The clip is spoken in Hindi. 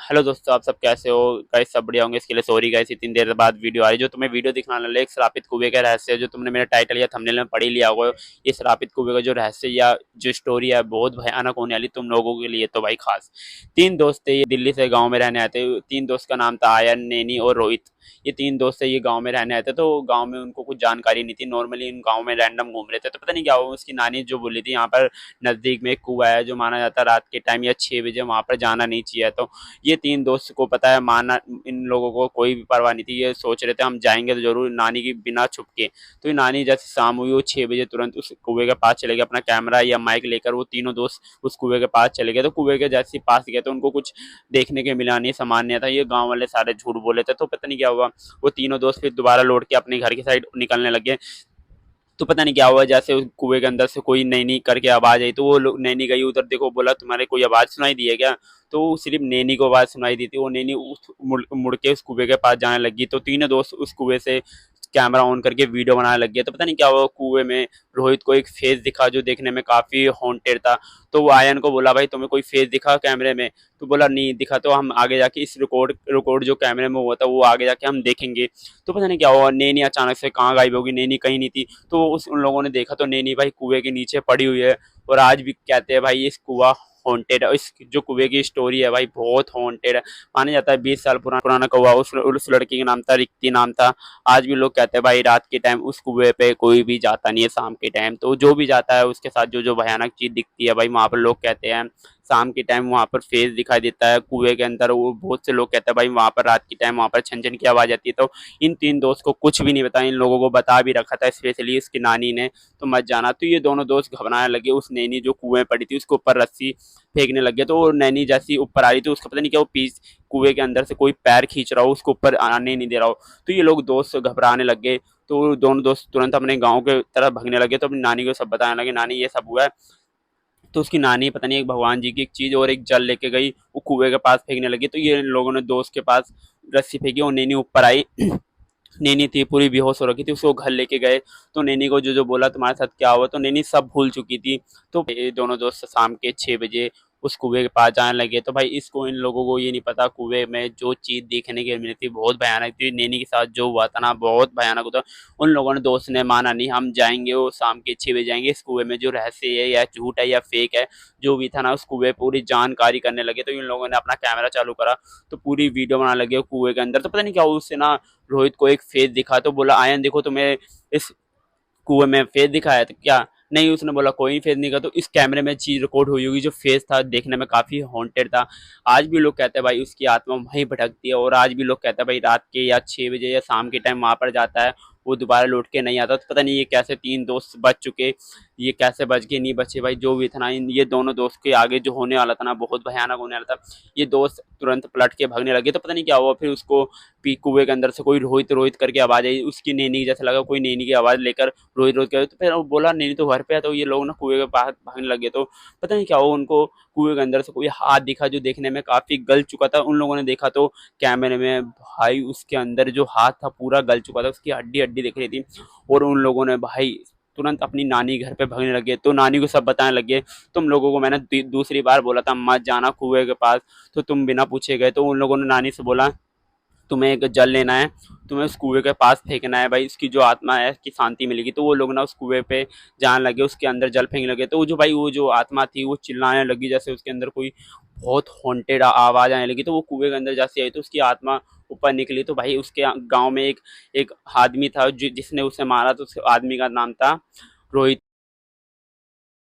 हेलो दोस्तों, आप सब कैसे हो गाइस? सब बढ़िया होंगे। इसके लिए सॉरी गाइस, इतनी देर बाद वीडियो आ रही। जो तुम्हें वीडियो दिखाने वाला एक श्रापित कुएं का रहस्य है, जो तुमने मेरा टाइटल या थंबनेल में पढ़ ही लिया होगा। ये श्रापित कुएं का जो रहस्य या जो स्टोरी है बहुत भयानक होने वाली तुम लोगों के लिए। तो भाई खास तीन दोस्त थे, ये दिल्ली से गाँव में रहने आते। तीन दोस्त का नाम था आयन, नैनी और रोहित। ये तीन दोस्त है, ये गाँव में रहने आते। तो गाँव में उनको कुछ जानकारी नहीं थी, नॉर्मली इन गाँव में रैंडम घूम रहे थे। तो पता नहीं क्या हुआ, उसकी नानी जो बोली थी यहाँ पर नजदीक में एक कुआ है जो माना जाता है रात के टाइम या 6 बजे वहां पर जाना नहीं चाहिए। तो ये तीन दोस्त को पता है, माना इन लोगों को कोई भी परवाह नहीं थी। ये सोच रहे थे हम जाएंगे तो जरूर नानी की बिना छुप के। तो ये नानी जैसे शाम हुई, वो 6 बजे तुरंत उस कुएं के पास चले गए, अपना कैमरा या माइक लेकर वो तीनों दोस्त उस कुएं के पास चले गए। तो कुएं के जैसे ही पास गए तो उनको कुछ देखने के मिला नहीं, सामान्य था। ये गांव वाले सारे झूठ बोले थे। तो पता नहीं क्या हुआ, वो तीनों दोस्त फिर दोबारा लौट के अपने घर की साइड निकलने लगे। तो पता नहीं क्या हुआ, जैसे उस कुएं के अंदर से कोई नैनी करके आवाज आई। तो वो लोग नैनी गई उधर, देखो बोला तुम्हारे कोई आवाज सुनाई दी है क्या? तो सिर्फ नैनी को आवाज सुनाई दी थी। वो नैनी उस मुड़ के उस कुएं के पास जाने लगी। तो तीनों दोस्त उस कुएं से कैमरा ऑन करके वीडियो बनाने लग गए। तो पता नहीं क्या हुआ, कुएं में रोहित को एक फेस दिखा जो देखने में काफी हॉन्टेड था। तो वो आयन को बोला, भाई तुम्हें कोई फेस दिखा कैमरे में? तो बोला नहीं दिखा। तो हम आगे जाके इस रिकॉर्ड जो कैमरे में हुआ था वो आगे जाके हम देखेंगे। तो पता नहीं क्या हुआ, नैनी अचानक से कहाँ गायब होगी, नैनी कहीं नहीं थी। तो उन लोगों ने देखा तो नैनी भाई कुएं के नीचे पड़ी हुई है। और आज भी कहते हैं भाई इस कुआ हॉन्टेड है। इस जो कुएं की स्टोरी है भाई बहुत हॉन्टेड है। माना जाता है 20 साल पुराना कुआ। उस लड़की का नाम था रिक्ति, नाम था। आज भी लोग कहते हैं भाई रात के टाइम उस कुएं पे कोई भी जाता नहीं है शाम के टाइम। तो जो भी जाता है उसके साथ जो जो भयानक चीज दिखती है भाई वहां पर लोग कहते हैं शाम के टाइम वहां पर फेस दिखाई देता है कुएं के अंदर। वो बहुत से लोग कहते हैं भाई वहां पर रात के टाइम वहां पर छन छन की आवाज आती है। तो इन तीन दोस्त को कुछ भी नहीं पता, इन लोगों को बता भी रखा था स्पेशली इसकी नानी ने, तो मत जाना। तो ये दोनों दोस्त घबराने लगे। उस नैनी जो कुएं पड़ी थी उसके ऊपर रस्सी फेंकने लगे। तो वो नैनी जैसी ऊपर आ रही थी, उसका पता नहीं क्या वो पीस कुएं के अंदर से कोई पैर खींच रहा हो, उसको ऊपर आने नहीं दे रहा हो। तो ये लोग दोस्त घबराने लग गए। तो दोनों दोस्त तुरंत अपने गाँव के तरफ भागने लगे। तो अपनी नानी को सब बताने लगे, नानी ये सब हुआ है। तो उसकी नानी पता नहीं एक भगवान जी की एक चीज और एक जल लेके गई, वो कुएं के पास फेंकने लगी। तो ये लोगों ने दोस्त के पास रस्सी फेंकी और नैनी ऊपर आई। नैनी थी पूरी बेहोश हो रखी थी, उसको घर लेके गए। तो नैनी को जो जो बोला तुम्हारे साथ क्या हुआ, तो नैनी सब भूल चुकी थी। तो ये दोनों दोस्त शाम के 6 बजे उस कुएं के पास जाने लगे। तो भाई इसको इन लोगों को ये नहीं पता कुएं में जो चीज देखने की मिली थी बहुत भयानक थी। नैनी के साथ जो हुआ था ना बहुत भयानक होता। उन लोगों ने दोस्त ने माना नहीं, हम जाएंगे, वो शाम के 6 बजे जाएंगे। इस कुएं में जो रहस्य है या झूठ है या फेक है जो भी था ना, उस कुएं पूरी जानकारी करने लगे। तो इन लोगों ने अपना कैमरा चालू करा, तो पूरी वीडियो बनाने लगे कुएं के अंदर। तो पता नहीं क्या हुआ, उससे ना रोहित को एक फेस दिखा। तो बोला आयन देखो तुम्हें इस कुएं में फेस दिखा है? तो क्या नहीं, उसने बोला कोई फेस नहीं का। तो इस कैमरे में चीज रिकॉर्ड हुई होगी, जो फेस था देखने में काफी हॉन्टेड था। आज भी लोग कहते हैं भाई उसकी आत्मा वहीं भटकती है। और आज भी लोग कहते हैं भाई रात के या 6 बजे या शाम के टाइम वहां पर जाता है, वो दोबारा लौट के नहीं आता। तो पता नहीं ये कैसे तीन दोस्त बच चुके, ये कैसे बच के नहीं बचे भाई। जो भी था ना, ये दोनों दोस्त के आगे जो होने वाला था ना बहुत भयानक होने वाला था। ये दोस्त तुरंत पलट के भागने लगे। तो पता नहीं क्या हुआ, फिर उसको कुएं के अंदर से कोई रोहित रोहित करके आवाज आई। उसकी नैनी जैसा लगा कोई नैनी की आवाज लेकर रोहित रोहित कर। तो फिर वो बोला नैनी तो घर पे है। तो ये लोग ना कुएं के पास भागने लगे। तो पता नहीं क्या हुआ, उनको कुएं के अंदर से कोई हाथ दिखा जो देखने में काफी गल चुका था। उन लोगों ने देखा तो कैमरे में भाई उसके अंदर जो हाथ था पूरा गल चुका था, उसकी हड्डी हड्डी दिख रही थी। और उन लोगों ने भाई तुरंत अपनी नानी घर पे भागने लगे। तो नानी को सब बताने लगे, तुम लोगों को मैंने दूसरी बार बोला था मत जाना कुएं के पास, तो तुम बिना पूछे गए। तो उन लोगों ने नानी से बोला तुम्हें एक जल लेना है, तुम्हें उस कुएं के पास फेंकना है भाई, इसकी जो आत्मा है इसकी शांति मिलेगी। तो वो लोग ना उस कुएं पे जाने लगे, उसके अंदर जल फेंकने लगे। तो वो जो भाई वो जो आत्मा थी वो चिल्लाने लगी, जैसे उसके अंदर कोई बहुत हॉन्टेड आवाज आने लगी। तो वो कुएं के अंदर जैसे आई तो उसकी आत्मा ऊपर निकली। तो भाई उसके गांव में एक एक आदमी था जिसने उसे मारा। तो उस आदमी का नाम था रोहित।